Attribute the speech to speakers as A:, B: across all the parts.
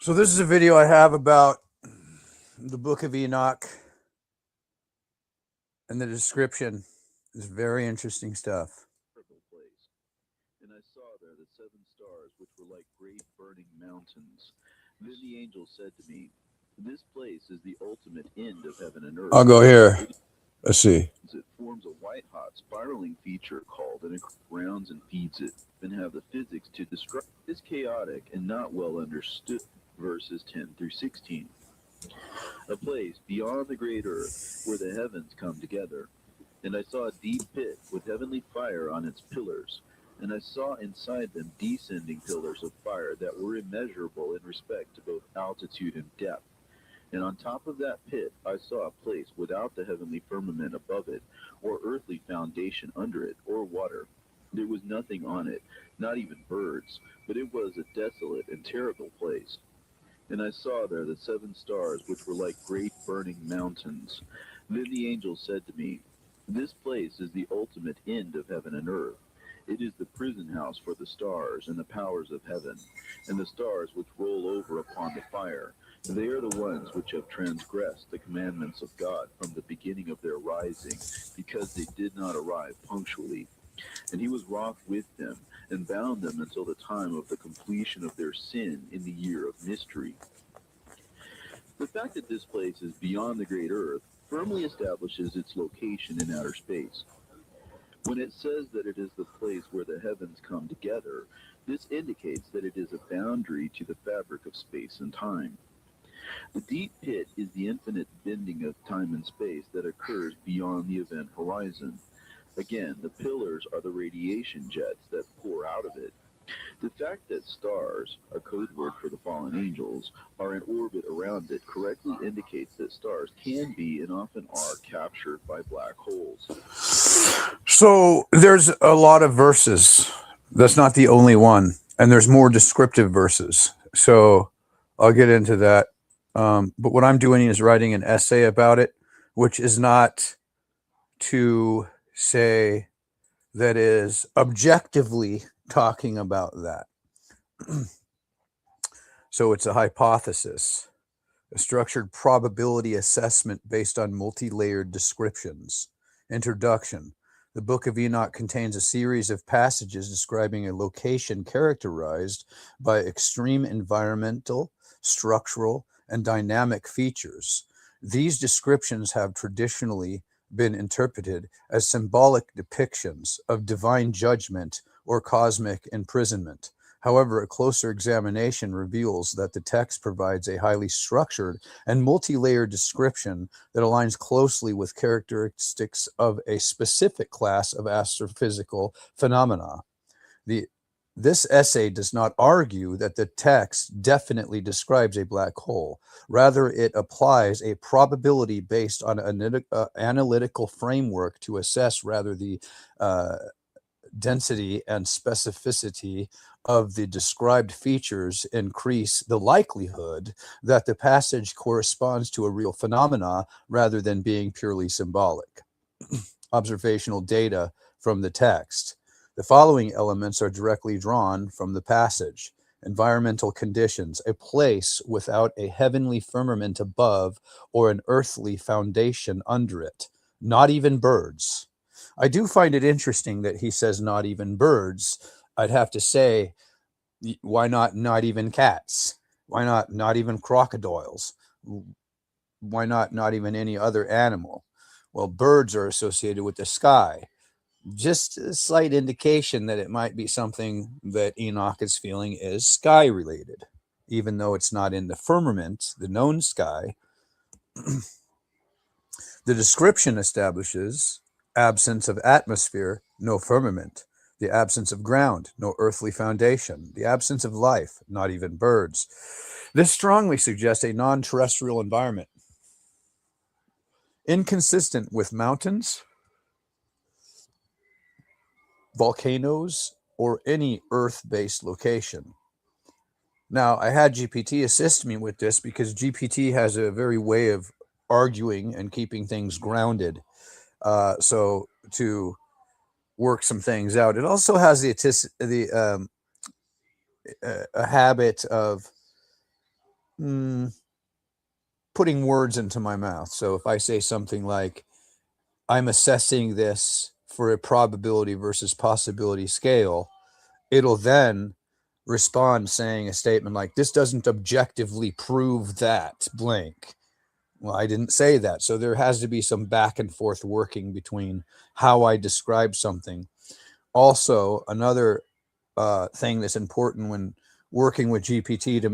A: So this is a video I have about the book of Enoch, and the description is very interesting stuff.
B: Place, and I saw there the seven stars, which were like great burning mountains. Then the angel said to me, "This place is the ultimate end of heaven and
A: I'll
B: earth.
A: go here. Let's see.
B: It forms a white-hot spiraling feature called and it grounds and feeds it, and have the physics to describe it is chaotic and not well understood." Verses 10 through 16. A place beyond the great earth where the heavens come together. And I saw a deep pit with heavenly fire on its pillars. And I saw inside them descending pillars of fire that were immeasurable in respect to both altitude and depth. And on top of that pit I saw a place without the heavenly firmament above it, or earthly foundation under it, or water. There was nothing on it, not even birds, but it was a desolate and terrible place. And I saw there the seven stars, which were like great burning mountains. Then the angel said to me, "This place is the ultimate end of heaven and earth. It is the prison house for the stars and the powers of heaven, and the stars which roll over upon the fire. They are the ones which have transgressed the commandments of God from the beginning of their rising, because they did not arrive punctually. And he was wroth with them, and bound them until the time of the completion of their sin in the year of mystery." The fact that this place is beyond the great earth firmly establishes its location in outer space. When it says that it is the place where the heavens come together, this indicates that it is a boundary to the fabric of space and time. The deep pit is the infinite bending of time and space that occurs beyond the event horizon. Again, the pillars are the radiation jets that pour out of it. The fact that stars, a code word for the fallen angels, are in orbit around it correctly indicates that stars can be and often are captured by black holes.
A: So there's a lot of verses. That's not the only one. And there's more descriptive verses. So I'll get into that. But what I'm doing is writing an essay about it, which is not to say that is objectively talking about that. So it's a hypothesis, a structured probability assessment based on multi-layered descriptions. Introduction. The Book of Enoch contains a series of passages describing a location characterized by extreme environmental, structural, and dynamic features. These descriptions have traditionally been interpreted as symbolic depictions of divine judgment or cosmic imprisonment. However, a closer examination reveals that the text provides a highly structured and multi-layered description that aligns closely with characteristics of a specific class of astrophysical phenomena. This essay does not argue that the text definitely describes a black hole. Rather, it applies a probability based on an analytical framework to assess rather the density and specificity of the described features increase the likelihood that the passage corresponds to a real phenomena rather than being purely symbolic. Observational data from the text. The following elements are directly drawn from the passage. Environmental conditions, a place without a heavenly firmament above or an earthly foundation under it. Not even birds. I do find it interesting that he says not even birds. I'd have to say, why not even cats? Why not even crocodiles? Why not even any other animal? Well, birds are associated with the sky. Just a slight indication that it might be something that Enoch is feeling is sky related, even though it's not in the firmament, the known sky. The description establishes absence of atmosphere, no firmament; the absence of ground, no earthly foundation; the absence of life, not even birds. This strongly suggests a non-terrestrial environment, inconsistent with mountains, volcanoes, or any earth-based location. Now, I had GPT assist me with this because GPT has a very way of arguing and keeping things grounded. So to work some things out, it also has a habit of putting words into my mouth. So if I say something like, I'm assessing this for a probability versus possibility scale, it'll then respond saying a statement like, this doesn't objectively prove that blank. Well, I didn't say that. So there has to be some back and forth working between how I describe something. Also, another thing that's important when working with GPT to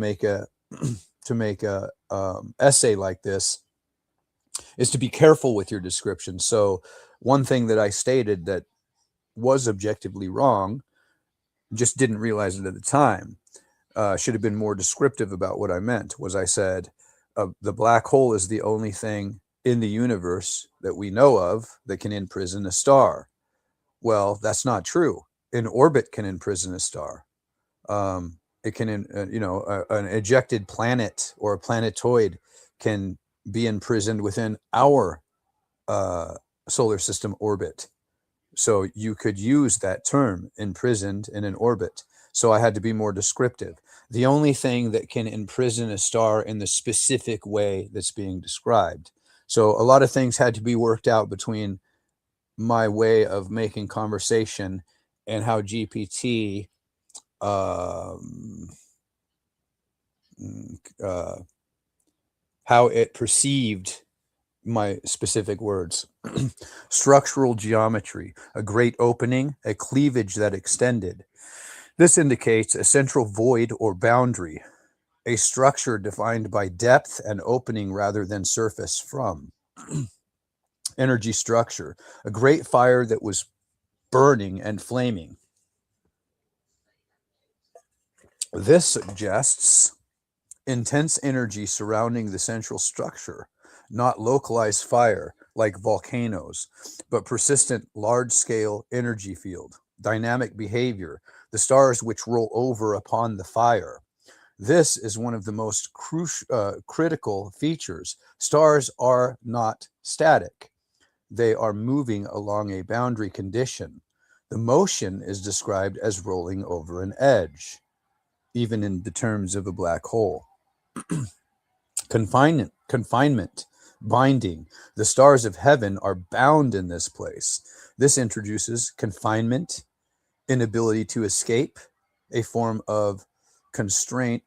A: make a essay like this is to be careful with your description. So one thing that I stated that was objectively wrong, just didn't realize it at the time, should have been more descriptive about what I meant, was I said, the black hole is the only thing in the universe that we know of that can imprison a star. Well, that's not true. An orbit can imprison a star. It can, an ejected planet or a planetoid can be imprisoned within our solar system orbit. So you could use that term, imprisoned in an orbit. So I had to be more descriptive. The only thing that can imprison a star in the specific way that's being described. So a lot of things had to be worked out between my way of making conversation and how GPT how it perceived my specific words. Structural geometry, a great opening, a cleavage that extended. This indicates a central void or boundary, a structure defined by depth and opening rather than surface from. Energy structure, a great fire that was burning and flaming. This suggests intense energy surrounding the central structure, not localized fire like volcanoes, but persistent large-scale energy field, dynamic behavior, the stars which roll over upon the fire. This is one of the most critical features. Stars are not static. They are moving along a boundary condition. The motion is described as rolling over an edge, even in the terms of a black hole. Confinement, binding. The stars of heaven are bound in this place. This introduces confinement, inability to escape, a form of constraint,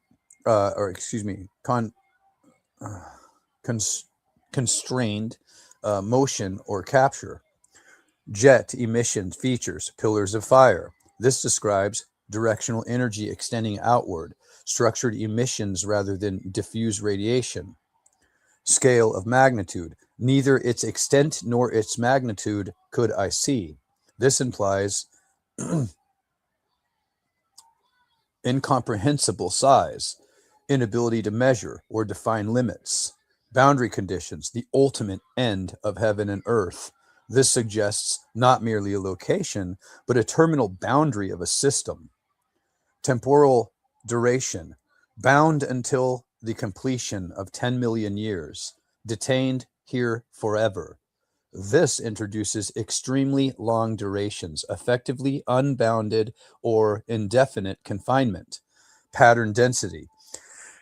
A: constrained motion or capture. Jet emission features, pillars of fire. This describes directional energy extending outward, structured emissions rather than diffuse radiation. Scale of magnitude. Neither its extent nor its magnitude could I see. This implies incomprehensible size, inability to measure or define limits. Boundary conditions, the ultimate end of heaven and earth. This suggests not merely a location, but a terminal boundary of a system. Temporal duration, bound until the completion of 10 million years, detained here forever. This introduces extremely long durations, effectively unbounded or indefinite confinement, pattern density,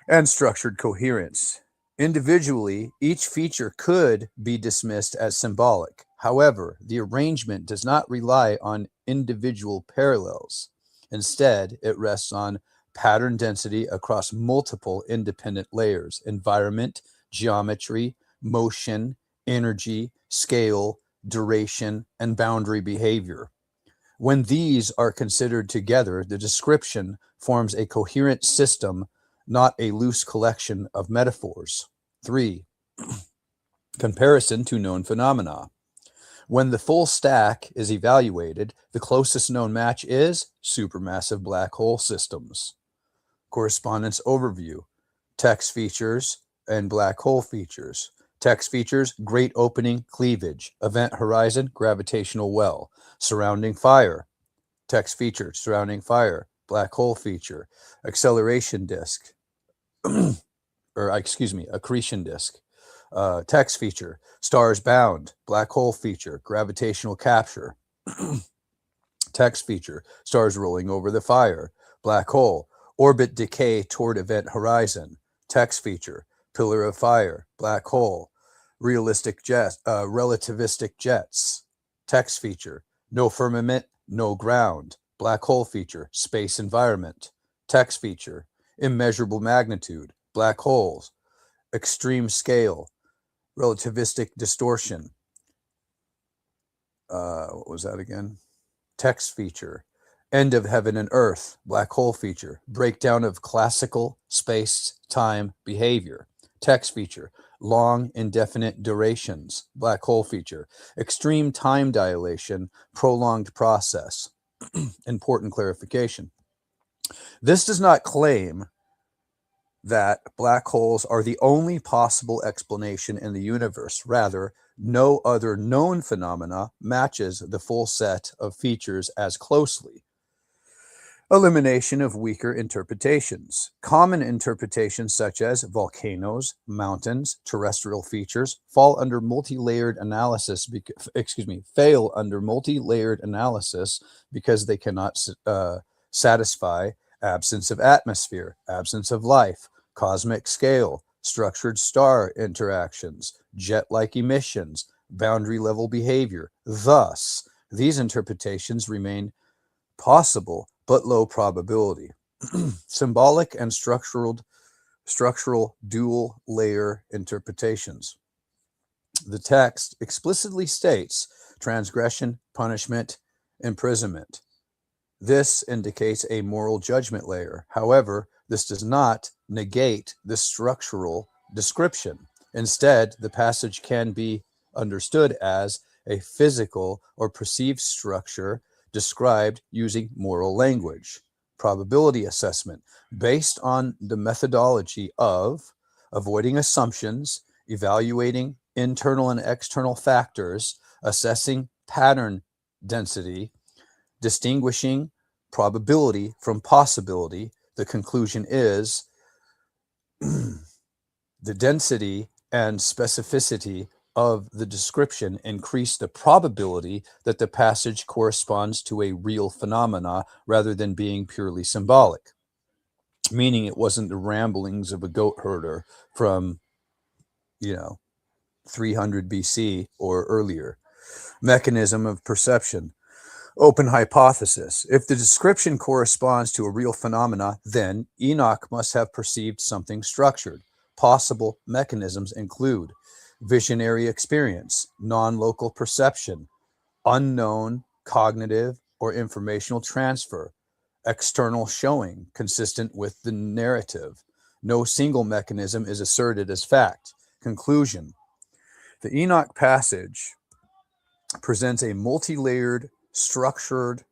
A: and structured coherence. Individually, each feature could be dismissed as symbolic. However, the arrangement does not rely on individual parallels. Instead, it rests on pattern density across multiple independent layers: environment, geometry, motion, energy, scale, duration, and boundary behavior. When these are considered together, the description forms a coherent system, not a loose collection of metaphors. 3. Comparison to known phenomena. When the full stack is evaluated, the closest known match is supermassive black hole systems. Correspondence overview. Text features and black hole features. Text features, great opening, cleavage. Event horizon, gravitational well. Surrounding fire. Text feature, surrounding fire. Black hole feature. Acceleration disk. Accretion disk. Text feature, stars bound. Black hole feature, gravitational capture. Text feature, stars rolling over the fire. Black hole, orbit decay toward event horizon. Text feature, pillar of fire, black hole, relativistic jets. Text feature, no firmament, no ground, black hole feature, space environment. Text feature, immeasurable magnitude, black holes, extreme scale, relativistic distortion. What was that again? Text feature, end of heaven and earth, black hole feature, breakdown of classical space-time behavior. Text feature, long indefinite durations, black hole feature, extreme time dilation, prolonged process. Important clarification. This does not claim that black holes are the only possible explanation in the universe. Rather, no other known phenomena matches the full set of features as closely. Elimination of weaker interpretations. Common interpretations such as volcanoes, mountains, terrestrial features fall under multi-layered analysis, fail under multi-layered analysis because they cannot satisfy absence of atmosphere, absence of life, cosmic scale, structured star interactions, jet-like emissions, boundary level behavior. Thus, these interpretations remain possible but low probability. Symbolic and structural dual layer interpretations. The text explicitly states transgression, punishment, imprisonment. This indicates a moral judgment layer. However, this does not negate the structural description. Instead, the passage can be understood as a physical or perceived structure described using moral language. Probability assessment, based on the methodology of avoiding assumptions, evaluating internal and external factors, assessing pattern density, distinguishing probability from possibility. The conclusion is the density and specificity of the description increase the probability that the passage corresponds to a real phenomena rather than being purely symbolic, meaning it wasn't the ramblings of a goat herder from 300 BC or earlier. Mechanism of perception. Open hypothesis. If the description corresponds to a real phenomena, then Enoch must have perceived something structured. Possible mechanisms include visionary experience, non-local perception, unknown cognitive or informational transfer, external showing consistent with the narrative. No single mechanism is asserted as fact. Conclusion. The Enoch passage presents a multi-layered, structured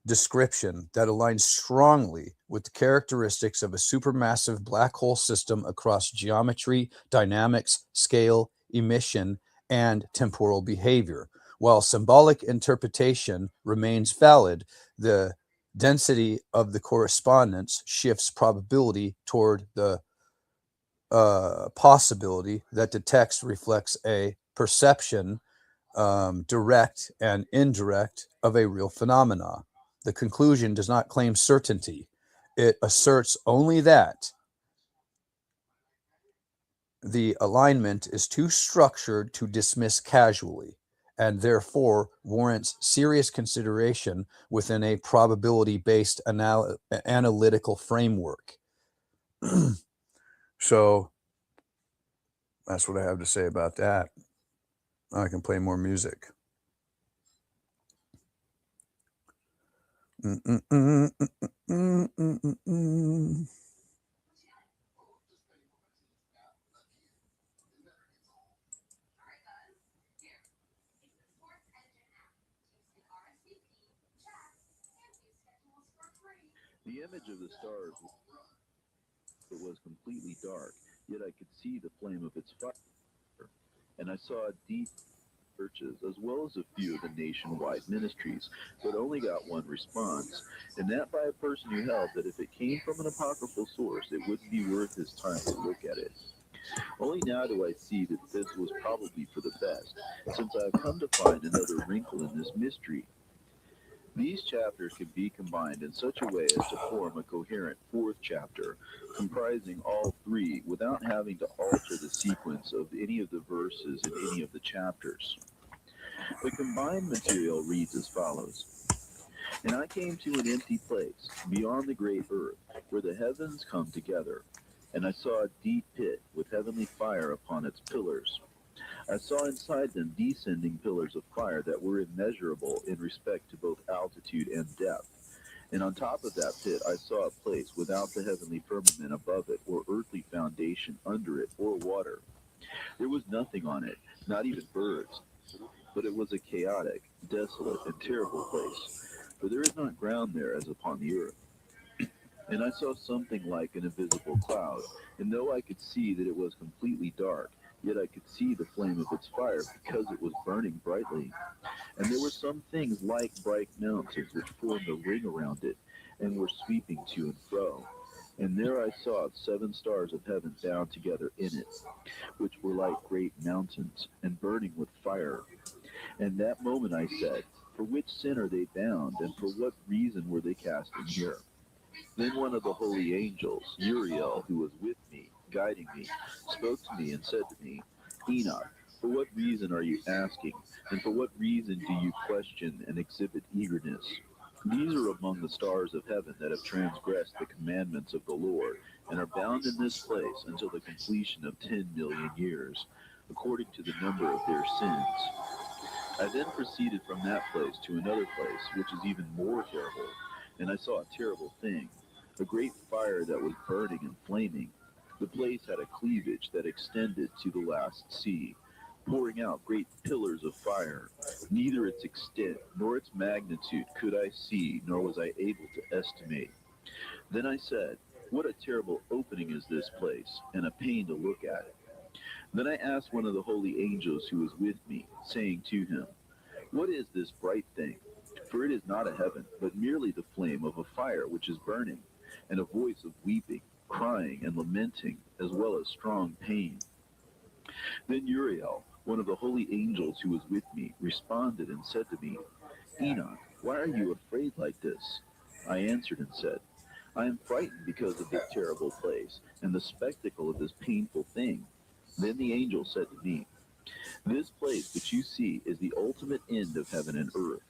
A: description that aligns strongly with the characteristics of a supermassive black hole system across geometry, dynamics, scale, emission, and temporal behavior. While symbolic interpretation remains valid, the density of the correspondence shifts probability toward the possibility that the text reflects a perception, direct and indirect, of a real phenomena. The conclusion does not claim certainty. It asserts only that the alignment is too structured to dismiss casually, and therefore warrants serious consideration within a probability-based analytical framework. So that's what I have to say about that. I can play more music.
B: The image of the stars was completely dark, yet I could see the flame of its fire, and I saw deep churches as well as a few of the nationwide ministries, but only got one response, and that by a person who held that if it came from an apocryphal source, it wouldn't be worth his time to look at it. Only now do I see that this was probably for the best, since I have come to find another wrinkle in this mystery. These chapters can be combined in such a way as to form a coherent fourth chapter, comprising all three without having to alter the sequence of any of the verses in any of the chapters. The combined material reads as follows. And I came to an empty place, beyond the great earth, where the heavens come together. And I saw a deep pit with heavenly fire upon its pillars. I saw inside them descending pillars of fire that were immeasurable in respect to both altitude and depth. And on top of that pit I saw a place without the heavenly firmament above it, or earthly foundation under it, or water. There was nothing on it, not even birds, but it was a chaotic, desolate, and terrible place, for there is not ground there as upon the earth. And I saw something like an invisible cloud, and though I could see that it was completely dark, yet I could see the flame of its fire, because it was burning brightly. And there were some things like bright mountains which formed a ring around it, and were sweeping to and fro. And there I saw 7 stars of heaven bound together in it, which were like great mountains, and burning with fire. And that moment I said, for which sin are they bound, and for what reason were they cast in here? Then one of the holy angels, Uriel, who was with me, guiding me, spoke to me and said to me, Enoch, for what reason are you asking, and for what reason do you question and exhibit eagerness? These are among the stars of heaven that have transgressed the commandments of the Lord, and are bound in this place until the completion of 10,000,000 years, according to the number of their sins. I then proceeded from that place to another place, which is even more terrible, and I saw a terrible thing, a great fire that was burning and flaming. The place had a cleavage that extended to the last sea, pouring out great pillars of fire. Neither its extent nor its magnitude could I see, nor was I able to estimate. Then I said, what a terrible opening is this place, and a pain to look at it. Then I asked one of the holy angels who was with me, saying to him, what is this bright thing? For it is not a heaven, but merely the flame of a fire which is burning, and a voice of weeping, crying, and lamenting, as well as strong pain. Then Uriel, one of the holy angels who was with me, responded and said to me, Enoch, why are you afraid like this? I answered and said, I am frightened because of this terrible place, and the spectacle of this painful thing. Then the angel said to me, this place which you see is the ultimate end of heaven and earth.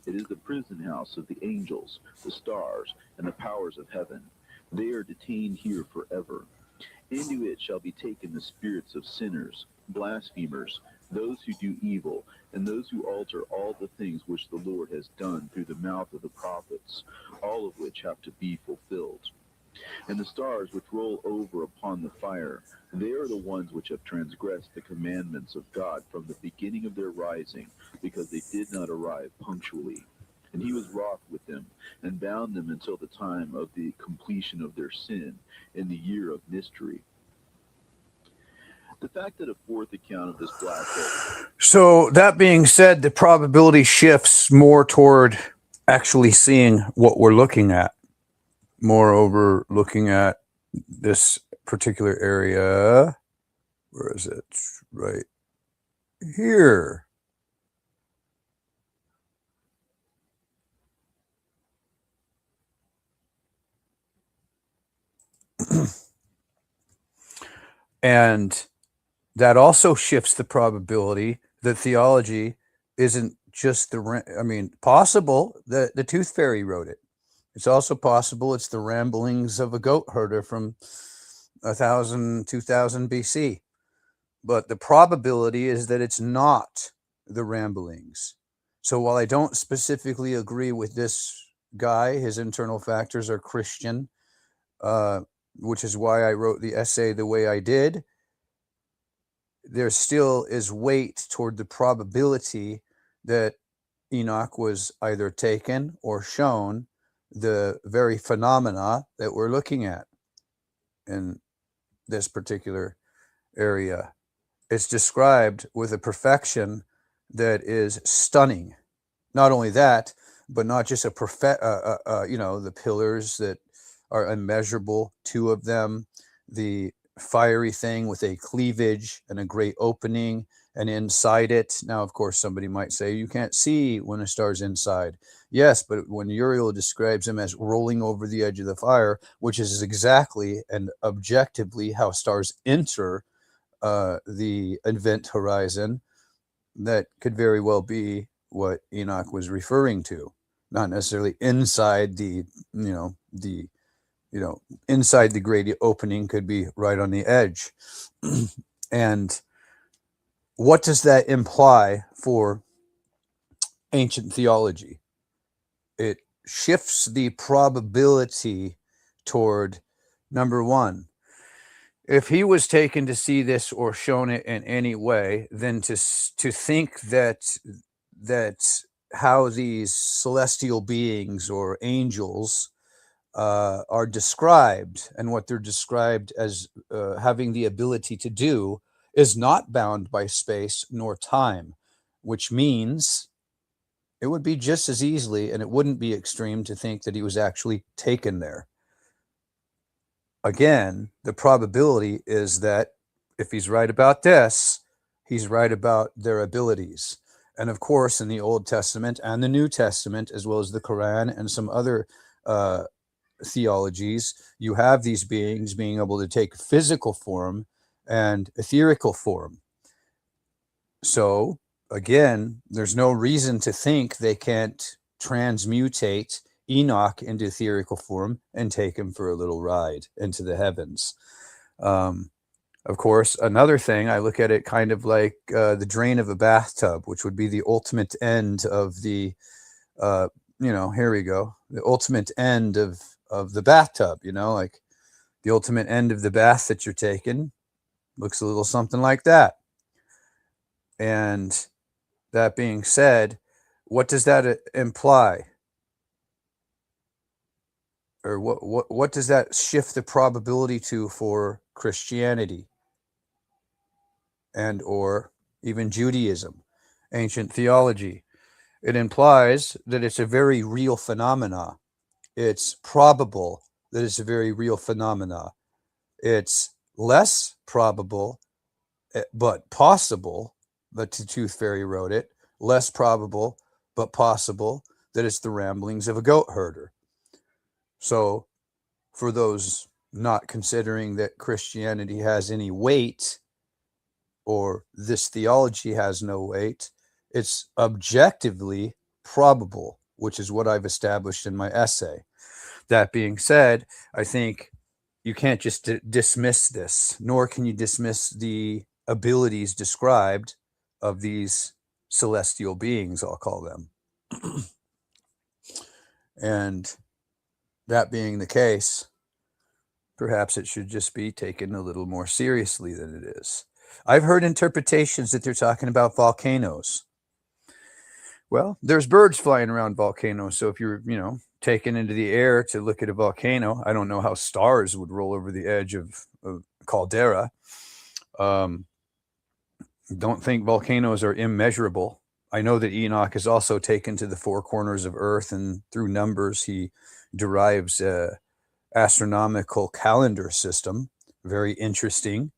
B: It is the prison house of the angels, the stars, and the powers of heaven. They are detained here forever. Into it shall be taken the spirits of sinners, blasphemers, those who do evil, and those who alter all the things which the Lord has done through the mouth of the prophets, all of which have to be fulfilled. And the stars which roll over upon the fire, they are the ones which have transgressed the commandments of God from the beginning of their rising, because they did not arrive punctually. And he was wroth with them, and bound them until the time of the completion of their sin, in the year of mystery. The fact that a fourth account of this black hole.
A: So that being said, the probability shifts more toward actually seeing what we're looking at. Moreover, looking at this particular area, where is it? Right here. And that also shifts the probability that theology isn't just possible that the tooth fairy wrote it. It's also possible it's the ramblings of a goat herder from 1000, 2000 BC. But the probability is that it's not the ramblings. So while I don't specifically agree with this guy, his internal factors are Christian, which is why I wrote the essay the way I did, there still is weight toward the probability that Enoch was either taken or shown the very phenomena that we're looking at in this particular area. It's described with a perfection that is stunning. Not only that, but not just the pillars that are immeasurable, 2 of them, the fiery thing with a cleavage and a great opening, and inside it. Now, of course, somebody might say you can't see when a star's inside. Yes, but when Uriel describes him as rolling over the edge of the fire, which is exactly and objectively how stars enter the event horizon, that could very well be what Enoch was referring to. Not necessarily inside the inside the great opening, could be right on the edge. And what does that imply for ancient theology? It shifts the probability toward, number one, if he was taken to see this or shown it in any way, then to think that how these celestial beings or angels are described, and what they're described as having the ability to do, is not bound by space nor time, which means it would be just as easily, and it wouldn't be extreme, to think that he was actually taken there. Again, the probability is that if he's right about this, he's right about their abilities. And of course, in the Old Testament and the New Testament, as well as the Quran and some other theologies, you have these beings being able to take physical form and etherical form. So again, there's no reason to think they can't transmutate Enoch into etherical form and take him for a little ride into the heavens. Of course, another thing, I look at it kind of like the drain of a bathtub, which would be the ultimate end of the, here we go, the ultimate end of the bathtub, like the ultimate end of the bath that you're taking looks a little something like that. And that being said, what does that imply? Or what does that shift the probability to for Christianity and or even Judaism, ancient theology? It implies that it's a very real phenomena. It's probable that it's a very real phenomena. It's less probable, but possible, but the Tooth Fairy wrote it, less probable, but possible, that it's the ramblings of a goat herder. So for those not considering that Christianity has any weight, or this theology has no weight, it's objectively probable, which is what I've established in my essay. That being said, I think you can't just dismiss this, nor can you dismiss the abilities described of these celestial beings, I'll call them. And that being the case, perhaps it should just be taken a little more seriously than it is. I've heard interpretations that they're talking about volcanoes. Well, there's birds flying around volcanoes. So if you're, taken into the air to look at a volcano, I don't know how stars would roll over the edge of a caldera. Don't think volcanoes are immeasurable. I know that Enoch is also taken to the four corners of Earth, and through numbers, he derives a astronomical calendar system. Very interesting.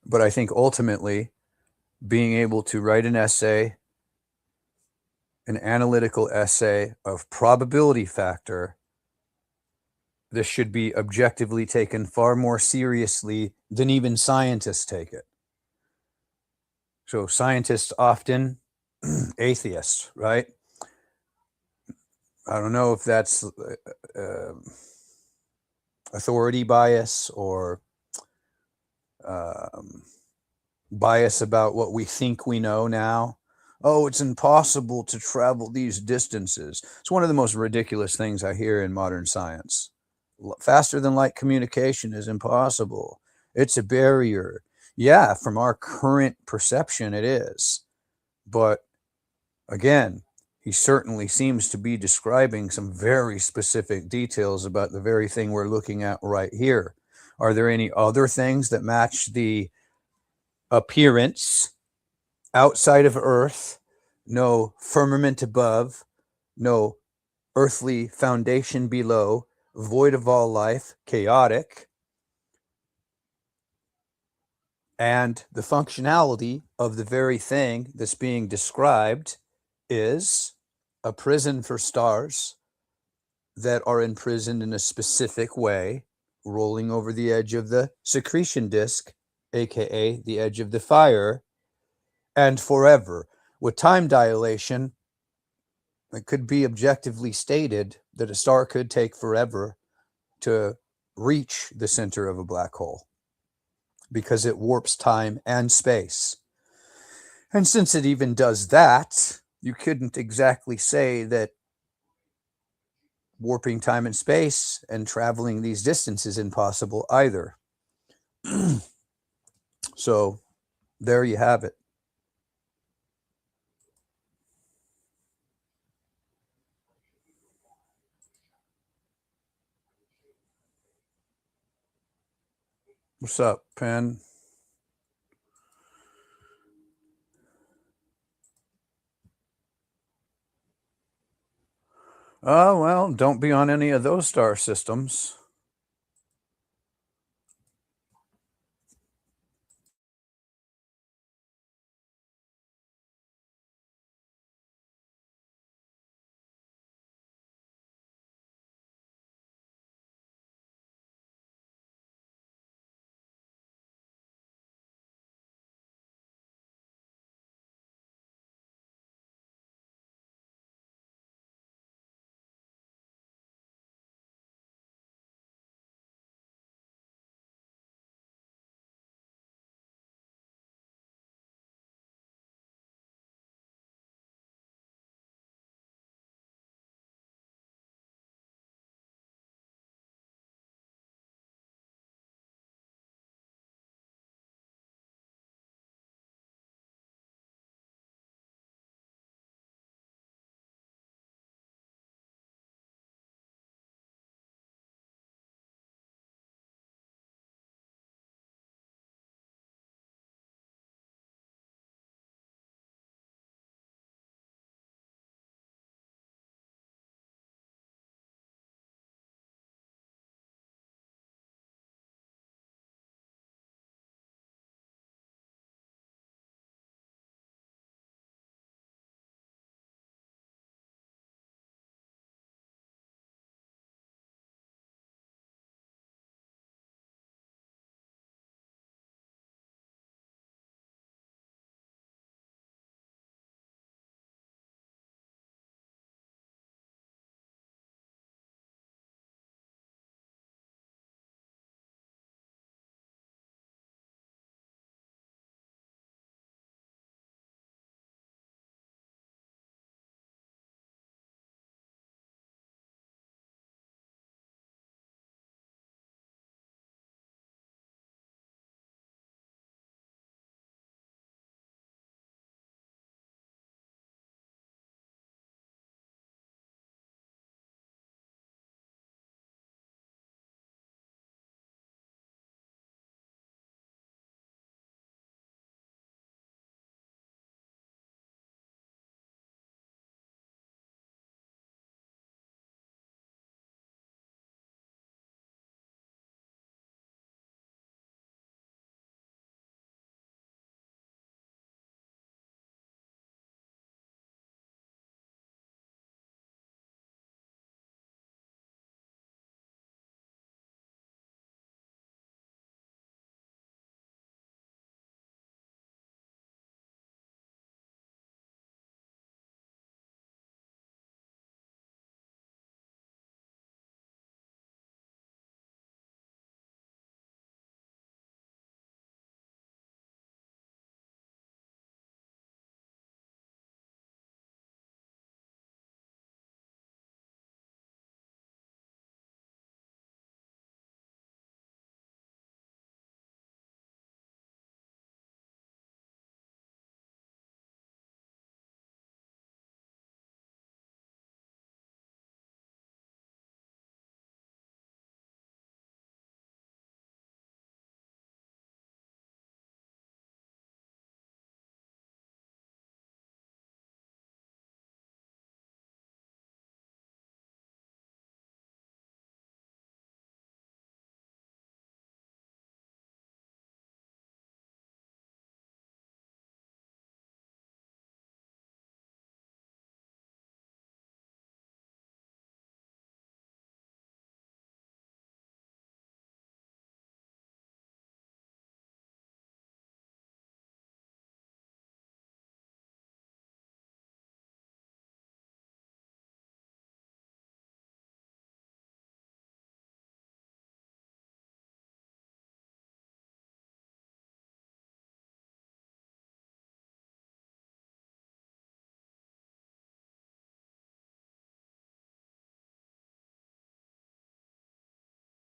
A: But I think ultimately, being able to write an essay, an analytical essay of probability factor, this should be objectively taken far more seriously than even scientists take it. So scientists often atheists, right? I don't know if that's authority bias or bias about what we think we know now. Oh, it's impossible to travel these distances. It's one of the most ridiculous things I hear in modern science. Faster than light communication is impossible. It's a barrier. Yeah, from our current perception, it is. But again, he certainly seems to be describing some very specific details about the very thing we're looking at right here. Are there any other things that match the appearance outside of Earth? No firmament above, no earthly foundation below, void of all life, chaotic, And the functionality of the very thing that's being described is a prison for stars that are imprisoned in a specific way, rolling over the edge of the secretion disk, aka the edge of the fire, and forever. With time dilation, it could be objectively stated that a star could take forever to reach the center of a black hole because it warps time and space. And since it even does that, you couldn't exactly say that warping time and space and traveling these distances is impossible either. So there you have it. What's up, Penn? Oh, well, don't be on any of those star systems.